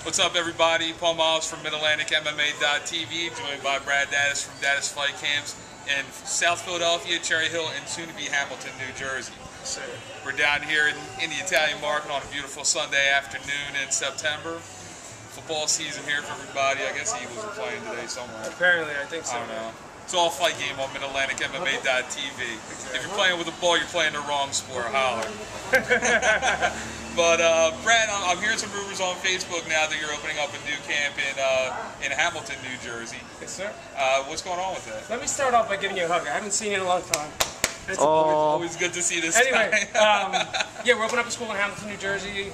What's up, everybody? Paul Miles from Mid-Atlantic MMA.tv, joined by Brad Daddis from Daddis Fight Camps in South Philadelphia, Cherry Hill, and soon-to-be Hamilton, New Jersey. Sir. We're down here in the Italian market on a beautiful Sunday afternoon in September. Football season here for everybody. I guess the Eagles are playing today somewhere. Apparently, I think so. I don't know. It's all fight game on Mid-Atlantic MMA.tv. Exactly. If you're playing with a ball, you're playing the wrong sport. Holler. But Brad, I'm hearing some rumors on Facebook now that you're opening up a new camp in Hamilton, New Jersey. Yes, sir. What's going on with that? Let me start off by giving you a hug. I haven't seen you in a long time. It's always good to see this anyway, guy. yeah, we're opening up a school in Hamilton, New Jersey,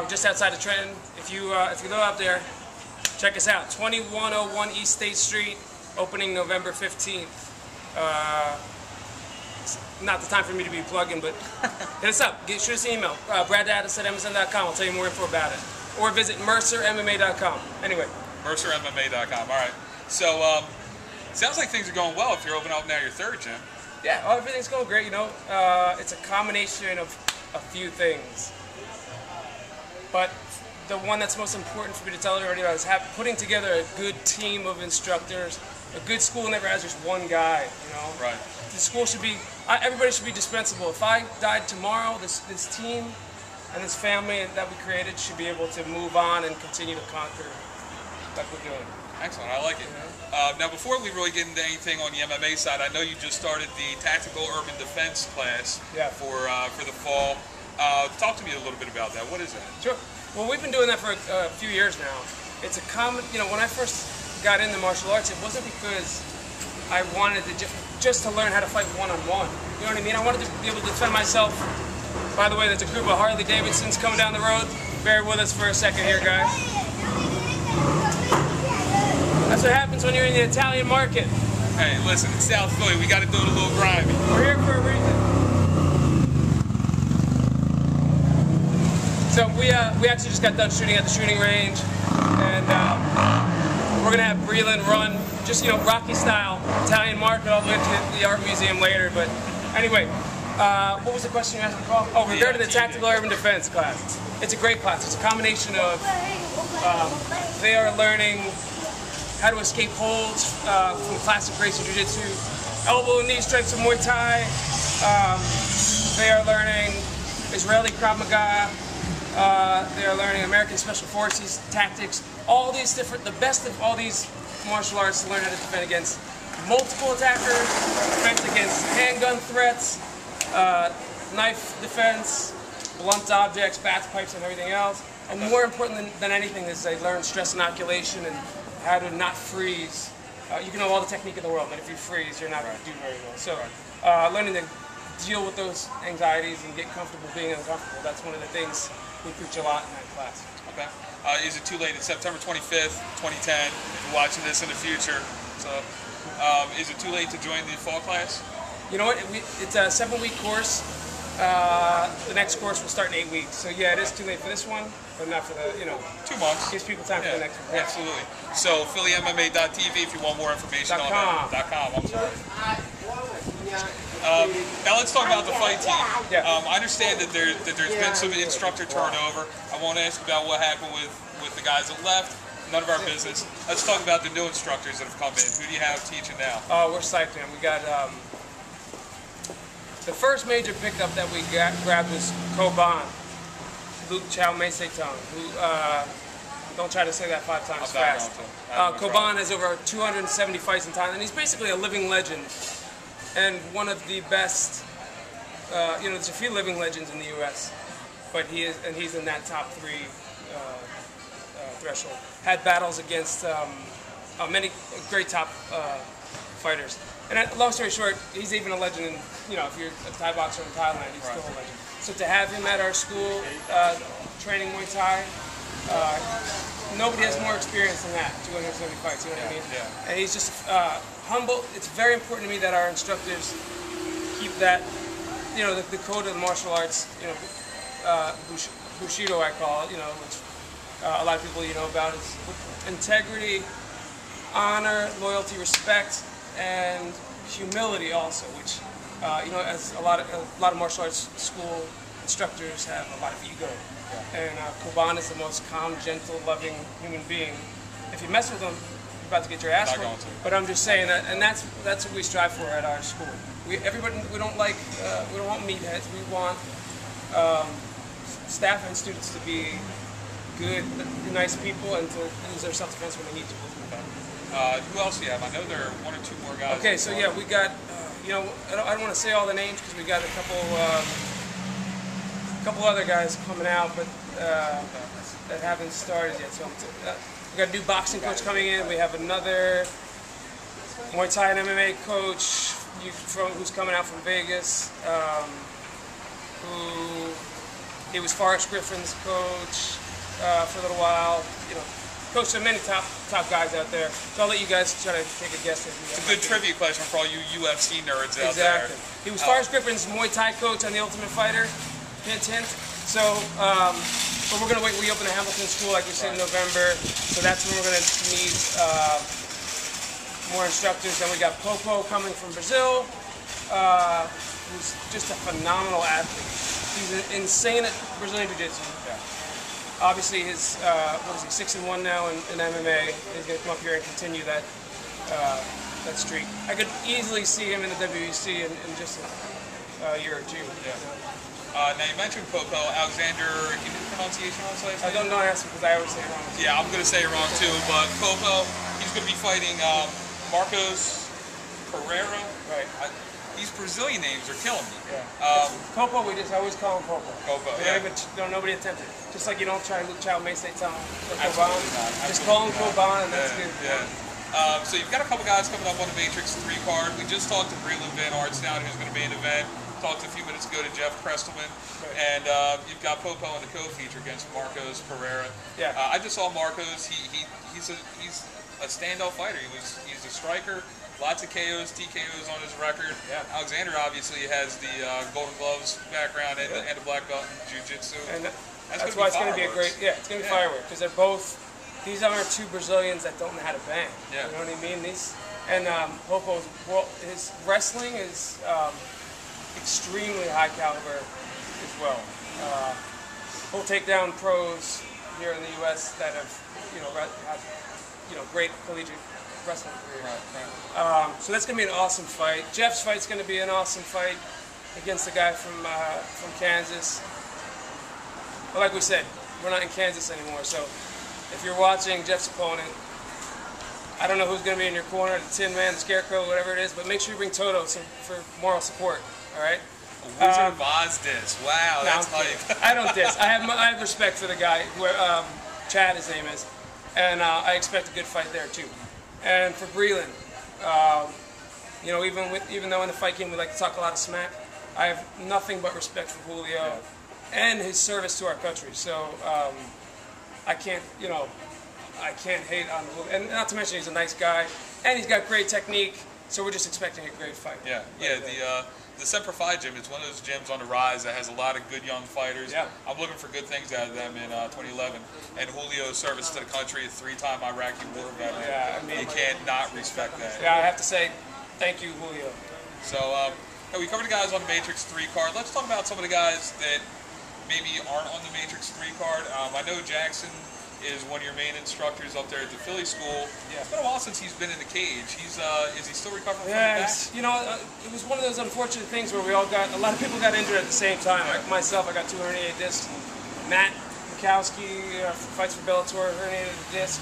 just outside of Trenton. If you go out there, check us out. 2101 East State Street, opening November 15th. Not the time for me to be plugging, but hit us up. Shoot us an email. BradDaddis@Amazon.com. I'll tell you more info about it. Or visit MercerMMA.com. Anyway. MercerMMA.com. All right. So, sounds like things are going well if you're opening up now your third gym. Yeah, everything's going great, you know. It's a combination of a few things. But the one that's most important for me to tell everybody about is putting together a good team of instructors. A good school never has just one guy, you know. Right. The school should be, everybody should be dispensable. If I died tomorrow, this team and this family that we created should be able to move on and continue to conquer like we're doing. Excellent, I like it. Now, before we really get into anything on the MMA side, I know you just started the Tactical Urban Defense class for the fall. Talk to me a little bit about that. What is that? Sure. Well, we've been doing that for a few years now. It's a common, you know, when I first got into martial arts, it wasn't because I wanted to just to learn how to fight one-on-one. You know what I mean? I wanted to be able to defend myself. By the way, there's a group of Harley Davidsons coming down the road. Bear with us for a second here, guys. That's what happens when you're in the Italian market. Hey, listen, it's South Philly. We got to do it a little grimy. We're here for a reason. So we actually just got done shooting at the shooting range, and we're gonna have Breland run, just, you know, Rocky style, Italian market all the way to the art museum later. But anyway, what was the question you asked me, Paul? Oh, regarding the Tactical Urban Defense class. It's a great class. It's a combination of they are learning how to escape holds from classic Gracie Jiu-Jitsu, elbow and knee strikes of Muay Thai. They are learning Israeli Krav Maga. They are learning American Special Forces tactics. All these different, the best of all these martial arts to learn how to defend against multiple attackers, defense against handgun threats, knife defense, blunt objects, bats, pipes, and everything else. And more important than anything is they learn stress inoculation and how to not freeze. You can know all the technique in the world, but if you freeze, you're not going to do very well. So learning to deal with those anxieties and get comfortable being uncomfortable, that's one of the things we preach a lot in that class. Okay. Is it too late? It's September 25th, 2010. If you're watching this in the future. So, is it too late to join the fall class? You know what? It's a 7-week course. The next course will start in 8 weeks. So yeah, it is too late for this one, but not for the, you know, 2 months. Gives people time for the next one. Yeah. Absolutely. So PhillyMMA.tv if you want more information on that. .com. I'm sorry. Now let's talk about the fight team. Yeah. I understand that there's been some instructor turnover. I won't ask about what happened with the guys that left. None of our business. Let's talk about the new instructors that have come in. Who do you have teaching now? Oh, we're psyched, man. We got the first major pickup that we grabbed was Koban, Luke Chow Meisei Tong, who don't try to say that 5 times fast. Koban has over 270 fights in Thailand. He's basically a living legend. And one of the best, you know, there's a few living legends in the U.S., but he's in that top 3 threshold. Had battles against many great top fighters. And long story short, he's even a legend in, you know, if you're a Thai boxer in Thailand, he's still a legend. So to have him at our school, training Muay Thai, nobody has more experience than that, 270 fights, you know what I mean? Yeah. And he's just humble. It's very important to me that our instructors keep that, you know, the code of the martial arts, you know, Bushido I call it, you know, which a lot of people, you know, about is integrity, honor, loyalty, respect, and humility also, which, you know, as a lot of martial arts school instructors have a lot of ego. And Koban is the most calm, gentle, loving human being. If you mess with him, you're about to get your ass whooped. But I'm just saying that, and that's what we strive for at our school. We don't want meatheads. We want staff and students to be good, nice people, and to use their self-defense when they need to. Who else do you have? I know there are one or two more guys. Okay, so yeah, we got, I don't want to say all the names because we got a couple other guys coming out, but that haven't started yet. So we got a new boxing coach coming in. We have another Muay Thai and MMA coach who's coming out from Vegas. He was Forrest Griffin's coach for a little while. Coached some many top guys out there. So I'll let you guys try to take a guess. It's a good trivia question for all you UFC nerds out there. Exactly. He was Forrest Griffin's Muay Thai coach on The Ultimate Fighter. Hint, hint. So, but we're going to wait. We open the Hamilton School, like we said, in November. So that's when we're going to need more instructors. Then we got Popo coming from Brazil, who's just a phenomenal athlete. He's insane at Brazilian Jiu-Jitsu. Yeah. Obviously, his 6-1 now in MMA. He's going to come up here and continue that streak. I could easily see him in the WEC in just a year or two. Yeah. Now you mentioned Popo, Alexander. Can you do the pronunciation on his last name? I don't know because I always say it wrong. Yeah, I'm going to say it wrong too. But Popo, he's going to be fighting Marcos Pereira. Right. These Brazilian names are killing me. Yeah. Popo, I always call him Popo. Popo, nobody attempted. Just like you don't try Luke Chow May say tell him Koban. Just call him Koban and that's good. Yeah. So you've got a couple guys coming up on the Matrix 3 card. We just talked to Breland Van Artstown, who's going to be in the event. Talked a few minutes ago to Jeff Prestelman. And you've got Popo in the co-feature against Marcos Pereira. Yeah. I just saw Marcos. He's a standout fighter. He's a striker. Lots of KOs, TKOs on his record. Yeah. Alexander obviously has the Golden Gloves background and the black belt in Jiu-Jitsu. And that's why it's going to be a great, it's going to be firework because they're both. These aren't two Brazilians that don't know how to bang. Yeah. You know what I mean? Popo's his wrestling is extremely high caliber as well. He'll take down pros here in the U.S. that have had great collegiate wrestling career. Right. So that's going to be an awesome fight. Jeff's fight's going to be an awesome fight against the guy from Kansas. But like we said, we're not in Kansas anymore. So if you're watching Jeff's opponent, I don't know who's going to be in your corner, the Tin Man, the Scarecrow, whatever it is, but make sure you bring Toto for moral support. All right. Wizard of Oz diss. Wow, that's hype. I don't diss. I have respect for the guy, Chad, his name is, and I expect a good fight there too. And for Breland, even though in the fight game we like to talk a lot of smack, I have nothing but respect for Julio and his service to our country. So I can't hate on Julio. And not to mention he's a nice guy, and he's got great technique. So we're just expecting a great fight. Yeah. The Semper Fi gym is one of those gyms on the rise that has a lot of good young fighters. Yeah. I'm looking for good things out of them in 2011. And Julio's service to the country, a 3-time Iraqi war veteran. Yeah, you can't not respect that. Yeah, I have to say, thank you, Julio. So, we covered the guys on the Matrix 3 card. Let's talk about some of the guys that maybe aren't on the Matrix 3 card. I know Jackson is one of your main instructors up there at the Philly school. Yeah. It's been a while since he's been in the cage. Is he still recovering from that? It was one of those unfortunate things where a lot of people got injured at the same time. Like myself, I got 2 herniated discs. Matt Mikowski fights for Bellator, herniated disc.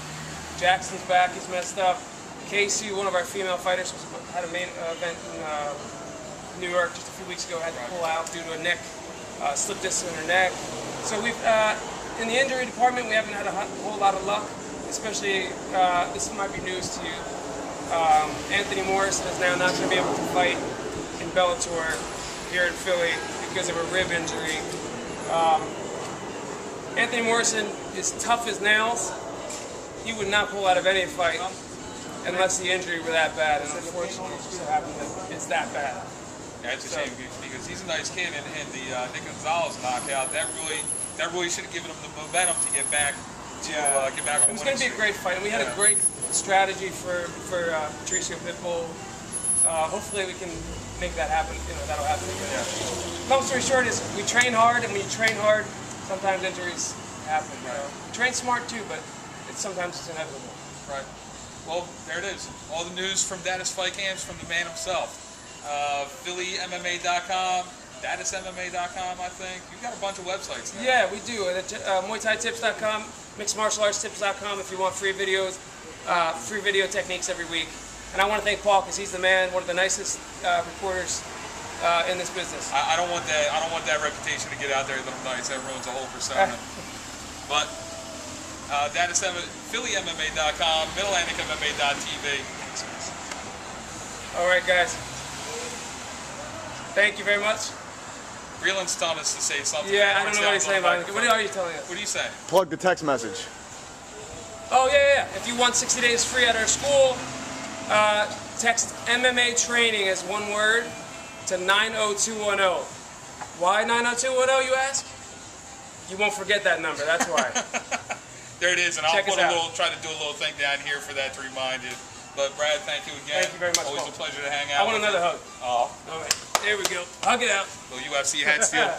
Jackson's back, he's messed up. Casey, one of our female fighters, had a main event in New York just a few weeks ago, had to pull out due to a neck, slip disc in her neck. So we've in the injury department, we haven't had a whole lot of luck, especially, this might be news to you. Anthony Morrison is now not going to be able to fight in Bellator here in Philly because of a rib injury. Anthony Morrison is tough as nails. He would not pull out of any fight unless the injury were that bad, and unfortunately it just so happened that it's that bad. Yeah, it's a shame because he's a nice kid, and the Nick Gonzalez knockout, that really should have given him the momentum to get back on the It was going to be a great fight, and we had a great strategy for Patricio Pitbull. Hopefully we can make that happen. That'll happen again. Yeah. long story short is we train hard, and when you train hard, sometimes injuries happen. Right. You know? Train smart too, but sometimes it's inevitable. Right. Well, there it is. All the news from Daddis Fight Camps from the man himself. PhillyMMA.com, DaddisMMA.com, I think. You've got a bunch of websites now. Yeah, we do. MuayThaiTips.com, MixedMartialArtsTips.com if you want free videos, free video techniques every week. And I want to thank Paul because he's the man, one of the nicest reporters in this business. I don't want that. I don't want that reputation to get out there that I'm nice. That ruins a whole persona. But PhillyMMA.com, MidAtlanticMMA.tv. All right, guys. Thank you very much. Breland's telling us to say something. Yeah, I don't know what he's saying about it. What are you telling us? What are you saying? Plug the text message. Oh, yeah. If you want 60 days free at our school, text MMATraining as one word to 90210. Why 90210, you ask? You won't forget that number, that's why. There it is, and Check I'll try to do a little thing down here for that to remind you. But Brad, thank you again. Thank you very much. Always Paul. a pleasure to hang out. I want another hug. Oh. All right, there we go. Hug it out. Little UFC head steal.